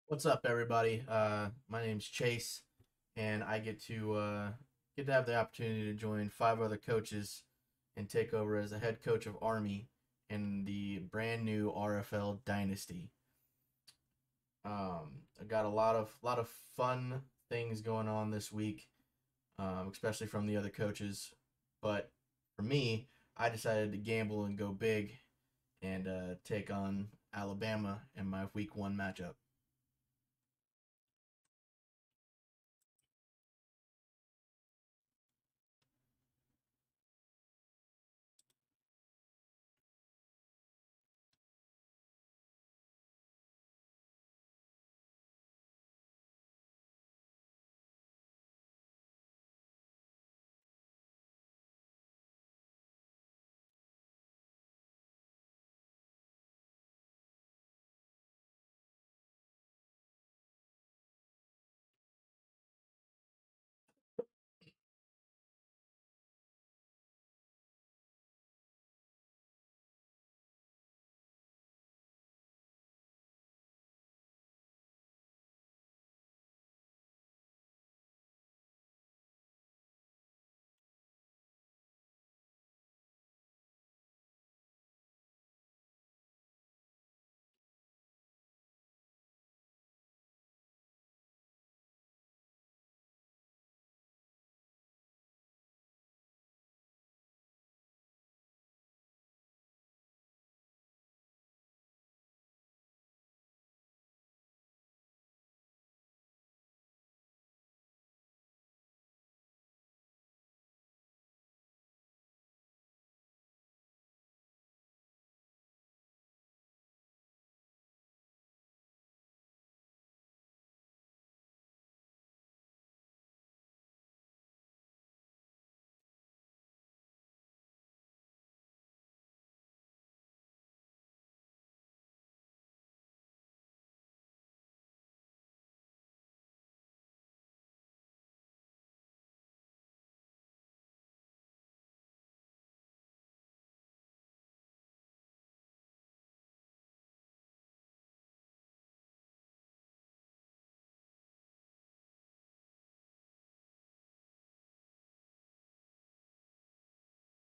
What's up, everybody? My name's Chase, and I get to have the opportunity to join five other coaches and take over as the head coach of Army in the brand new RFL Dynasty. I got a lot of fun things going on this week, especially from the other coaches. But for me, I decided to gamble and go big and take on Alabama in my Week 1 matchup.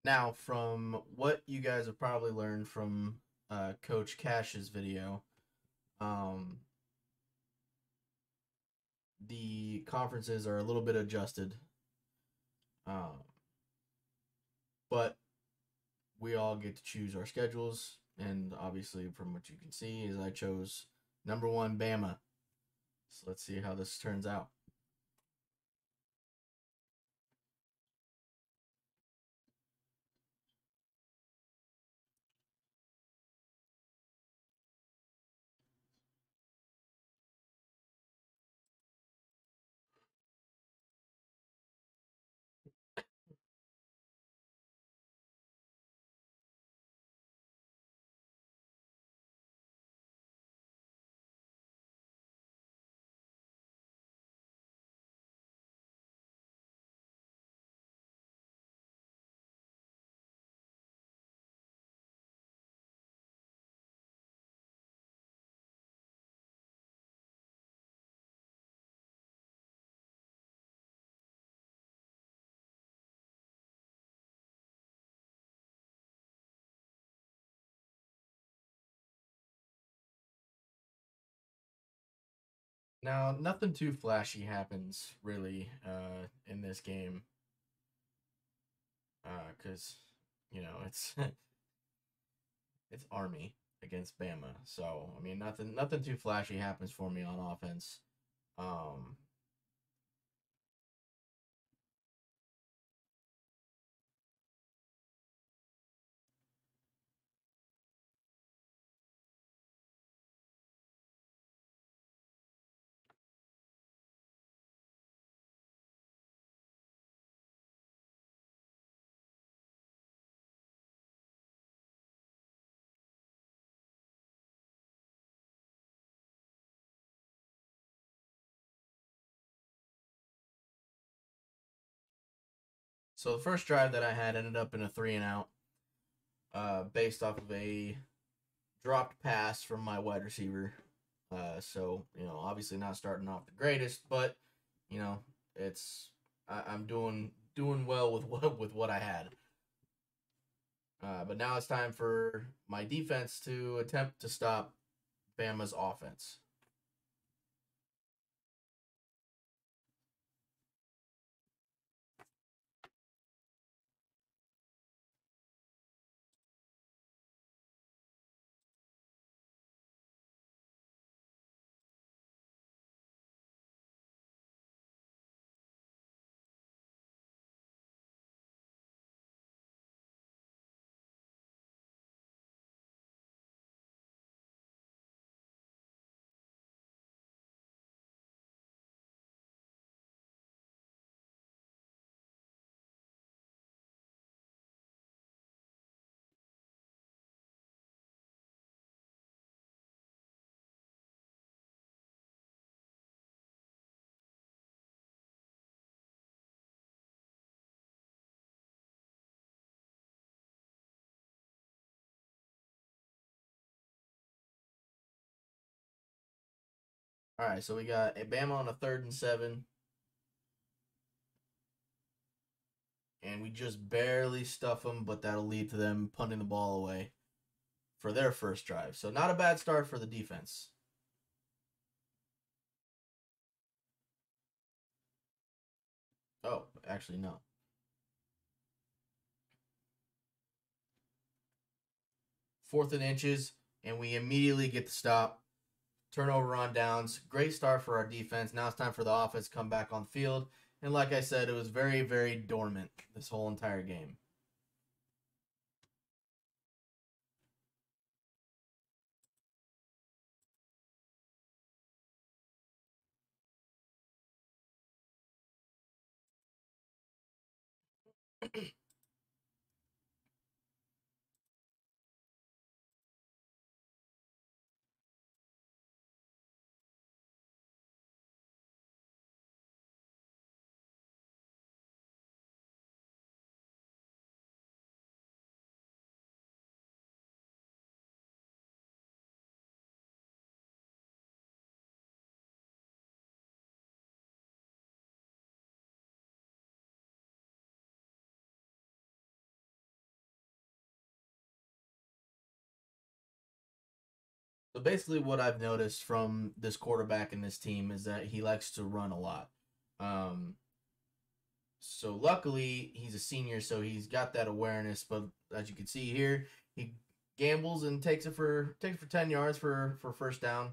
Now, from what you guys have probably learned from Coach Cash's video, um, the conferences are a little bit adjusted, um, but we all get to choose our schedules. And obviously, from what you can see, is I chose number one Bama. So let's see how this turns out. Now, nothing too flashy happens really in this game because it's it's Army against Bama. So I mean, nothing too flashy happens for me on offense. Um, so the first drive that I had ended up in a 3-and-out, based off of a dropped pass from my wide receiver. So obviously not starting off the greatest, but you know, it's I'm doing well with what I had. But now it's time for my defense to attempt to stop Bama's offense. All right, so we got a Bama on a 3rd and 7, and we just barely stuff them, but that'll lead to them punting the ball away for their first drive. So not a bad start for the defense. Oh, actually no. 4th and inches, and we immediately get the stop. Turnover on downs. Great start for our defense. Now it's time for the offense to come back on the field. And like I said, it was very, very dormant this whole entire game. So basically, what I've noticed from this quarterback in this team is that he likes to run a lot. Um, so luckily, he's a senior, so he's got that awareness. But as you can see here, he gambles and takes it for 10 yards for first down.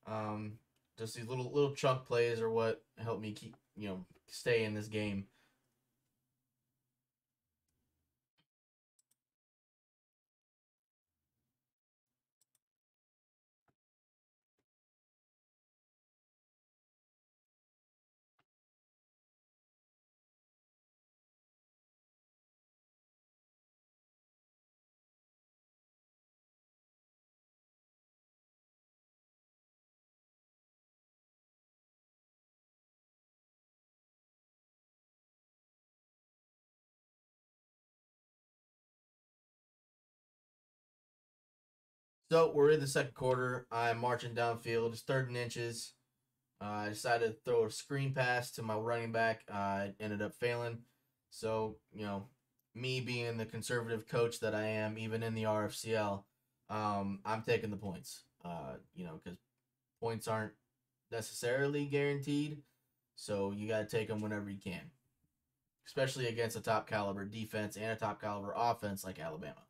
Um, just these little chunk plays are what help me keep stay in this game. So we're in the second quarter. I'm marching downfield. It's 3rd and inches. I decided to throw a screen pass to my running back. I ended up failing. So, me being the conservative coach that I am, even in the RFCL, I'm taking the points. Because points aren't necessarily guaranteed. So you got to take them whenever you can, especially against a top caliber defense and a top caliber offense like Alabama.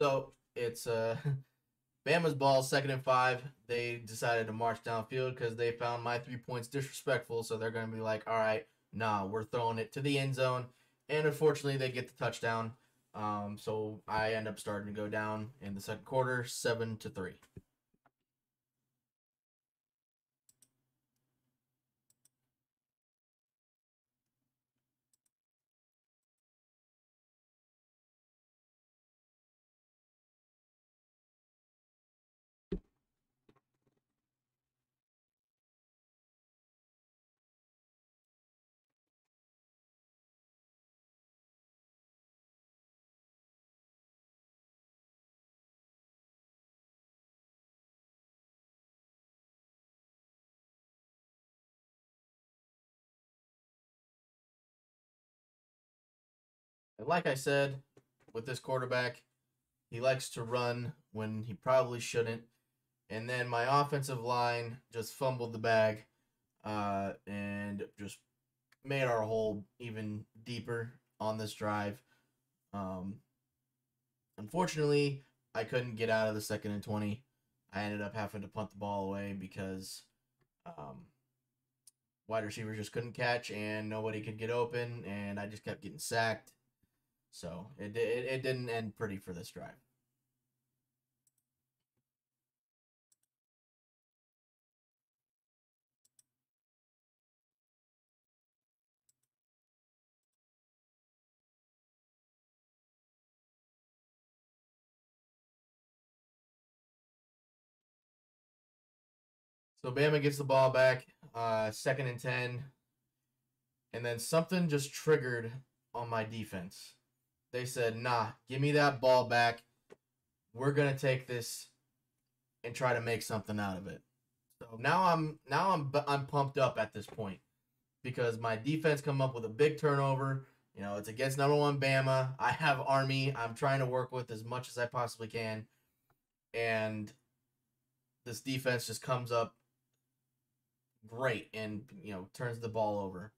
So it's Bama's ball, 2nd and 5. They decided to march downfield because they found my 3 points disrespectful. So they're going to be like, all right, nah, we're throwing it to the end zone. And unfortunately, they get the touchdown. So I end up starting to go down in the second quarter, 7-3. And like I said, with this quarterback, he likes to run when he probably shouldn't. And then my offensive line just fumbled the bag and just made our hole even deeper on this drive. Um, Unfortunately, I couldn't get out of the 2nd and 20. I ended up having to punt the ball away because um, wide receivers just couldn't catch and nobody could get open, and I just kept getting sacked. So it didn't end pretty for this drive. So Bama gets the ball back, 2nd and 10, and then something just triggered on my defense. They said, "Nah, give me that ball back. We're gonna take this and try to make something out of it." So now I'm pumped up at this point because my defense come up with a big turnover. You know, it's against number one Bama. I have Army. I'm trying to work with as much as I possibly can, and this defense just comes up great and turns the ball over.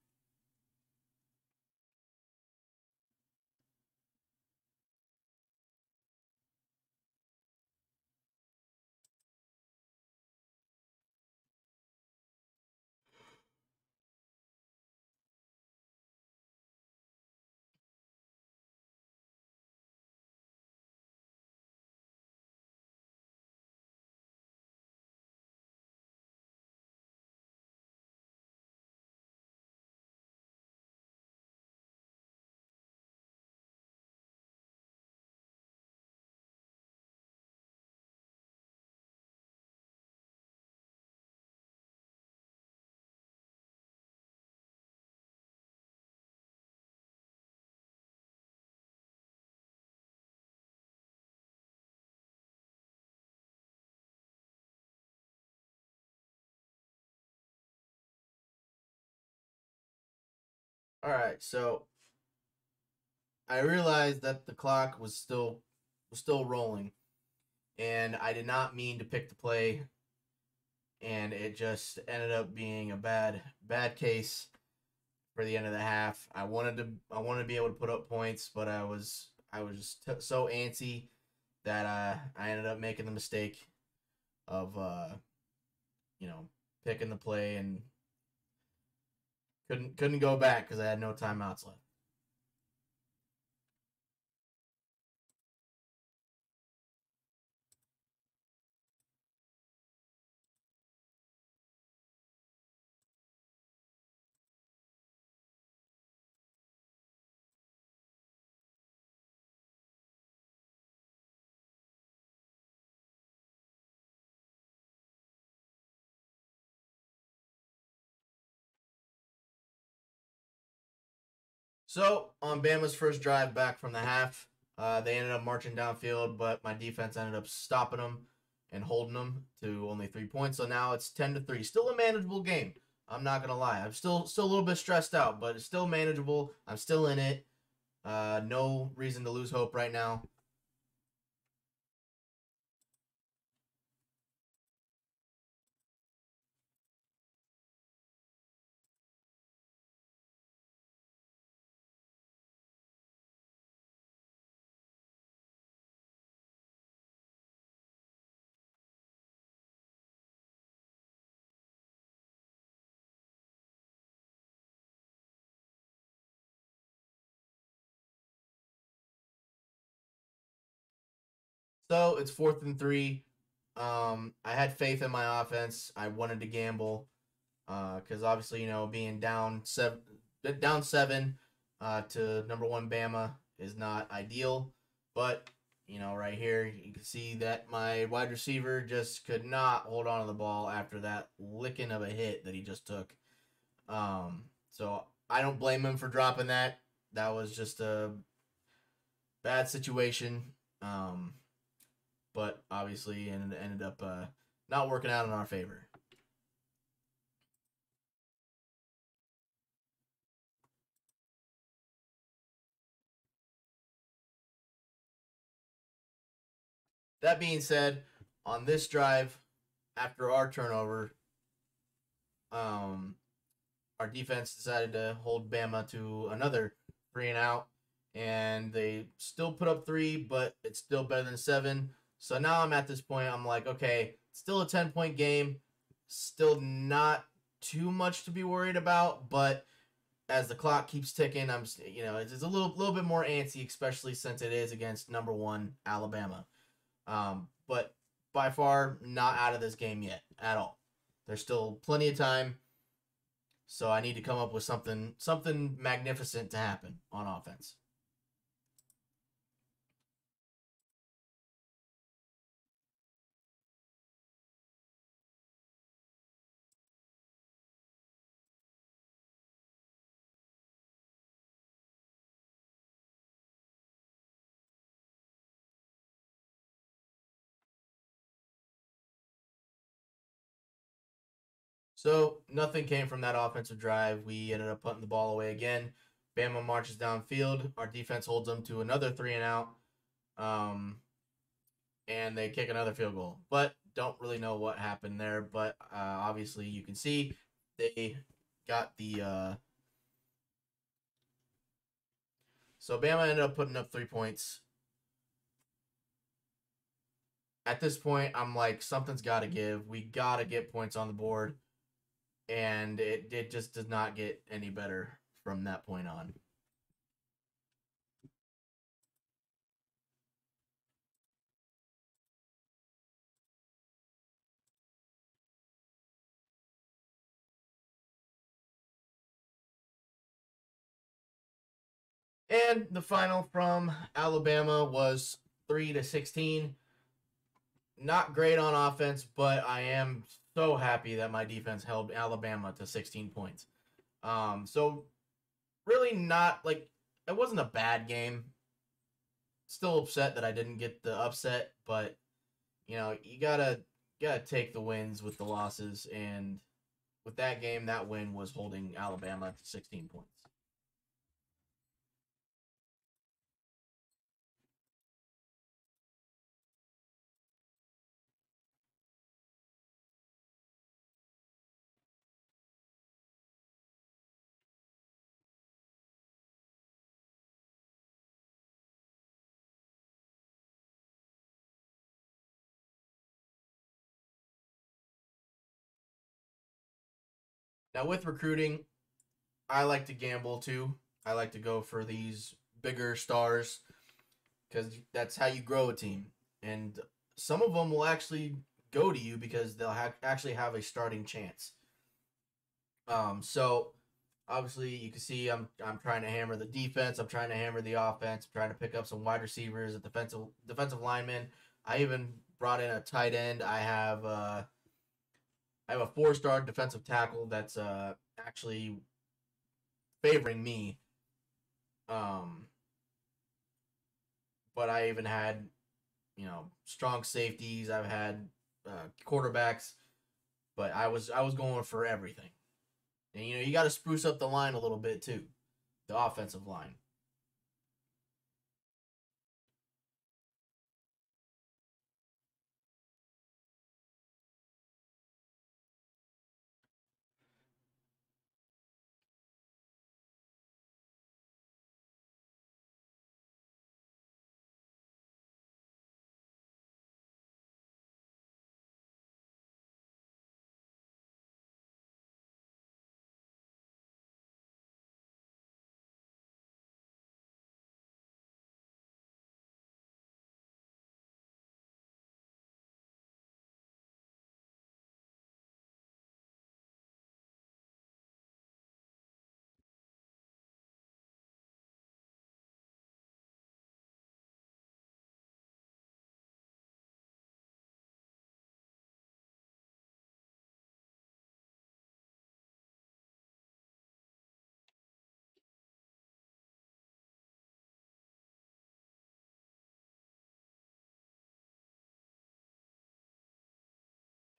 All right, so I realized that the clock was still rolling, and I did not mean to pick the play, and it just ended up being a bad case for the end of the half. I wanted to be able to put up points, but I was just so antsy that I ended up making the mistake of you know picking the play and couldn't go back because I had no timeouts left. So on Bama's first drive back from the half, they ended up marching downfield, but my defense ended up stopping them and holding them to only 3 points. So now it's 10-3. Still a manageable game. I'm not gonna lie. I'm still a little bit stressed out, but it's still manageable. I'm still in it. No reason to lose hope right now. So it's 4th and 3. I had faith in my offense. I wanted to gamble because obviously, being down seven to number one Bama is not ideal. But right here you can see that my wide receiver just could not hold on to the ball after that licking of a hit that he just took. So I don't blame him for dropping that. That was just a bad situation. Um, but obviously ended up not working out in our favor. That being said, on this drive, after our turnover, um, our defense decided to hold Bama to another 3 and out, and they still put up 3, but it's still better than 7. So now I'm at this point. I'm like, okay, still a 10-point game, still not too much to be worried about, but as the clock keeps ticking, it's a little bit more antsy, especially since it is against number one Alabama. But by far not out of this game yet at all. There's still plenty of time, so I need to come up with something magnificent to happen on offense. So nothing came from that offensive drive. We ended up putting the ball away again. Bama marches downfield. Our defense holds them to another 3 and out. And they kick another field goal. But don't really know what happened there. But obviously, you can see they got the. So Bama ended up putting up 3 points. At this point, I'm like, something's got to give. We got to get points on the board. And it just does not get any better from that point on. And the final from Alabama was 3-16. Not great on offense, but I am so happy that my defense held Alabama to 16 points. So really not like it wasn't a bad game. Still upset that I didn't get the upset, but you gotta take the wins with the losses, and with that game, that win was holding Alabama to 16 points. Now with recruiting, I like to gamble too. I like to go for these bigger stars because that's how you grow a team. And some of them will actually go to you because they'll actually have a starting chance. So obviously you can see I'm trying to hammer the defense. I'm trying to hammer the offense. I'm trying to pick up some wide receivers, a defensive lineman. I even brought in a tight end. I have a 4-star defensive tackle that's actually favoring me. Um, but I even had strong safeties. I've had quarterbacks, but I was going for everything. And you got to spruce up the line a little bit too, the offensive line.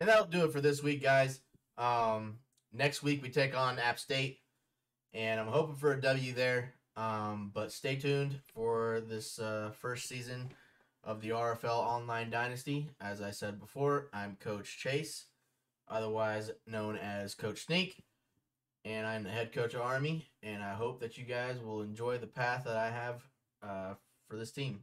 And that'll do it for this week, guys. Next week we take on App State, and I'm hoping for a W there. But stay tuned for this first season of the RFL Online Dynasty. As I said before, I'm Coach Chase, otherwise known as Coach Sneak, and I'm the head coach of Army. And I hope that you guys will enjoy the path that I have for this team.